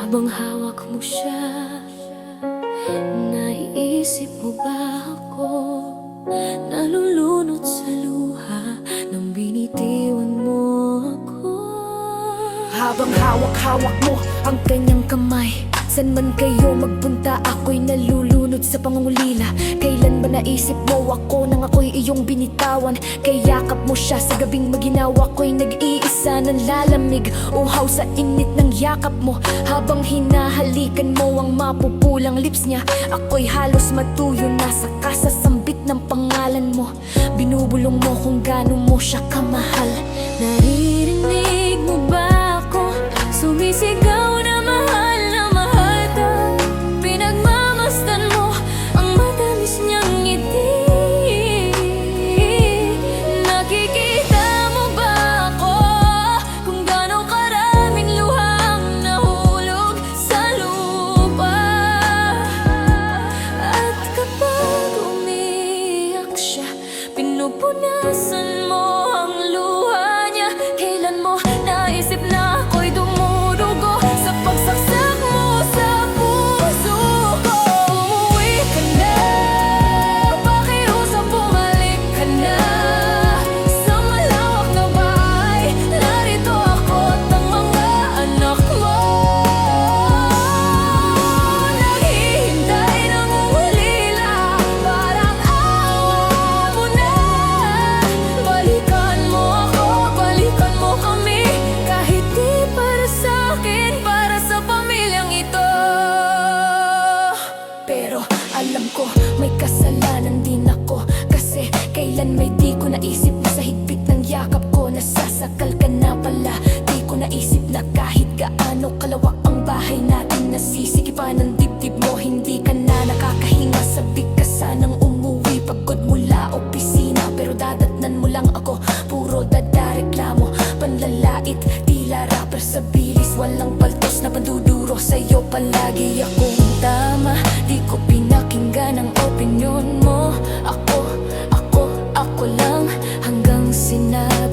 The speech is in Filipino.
Habang hawak mo siya, naiisip mo ba ako? Nalulunod sa luha nang binitiwan mo ako. Habang hawak-hawak mo ang kanyang kamay, san man kayo magpunta, ako'y nalulunod sa pangungulila. Kailan ba naisip mo ako nang ako'y iyong binitawan? Kayakap mo siya sa gabing maginawa ko'y nag-iisa ng lalamig, uhaw sa init ng yakap mo. Habang hinahalikan mo ang mapupulang lips niya, ako'y halos matuyo na sa kasasambit ng pangalan mo. Binubulong mo kung gaano mo siya kamahal. Naririnig mo ba ako? Sumisigaw na mahal na mahal ka. Pinagmamasdan mo ang matamis niyang ngiti. Nakikita mo ba ako kung gaano karaming luhang nahulog sa lupa? At kapag umiyak siya, pinupunasan mo ang luha niya. Kailan mo naisip na ako'y dumudugo sa pagsaksak mo sa puso ko? Umuwi ka na, pakiusap bumalik ka na sa malawak na bahay. Narito ako't ang mga anak mo, naghihintay ng ulila. Parang awa mo na, balikan mo ako, balikan mo kami. Kahit di para sa akin, para sa pamilyang ito. Pero alam ko may kasalanan din ako, kasi kailan may di ko naisip na sa higpit ng yakap ko nasasakal ka na pala. Di ko naisip na kahit gaano kalawak ang bahay natin, nasisikipan ng dibdib mo. Hindi ka na nakakahinga, sabik ka sanang umuwi pagod mula opisina. Pero dadatnan mo lang ako, puro dadareklamo, panlalait, tila rapper sa bilis. Walang paltos na panduduro sa'yo, palagi akong tama. Di ko pinakinggan ang opinyon mo. Ako lang hanggang sinabi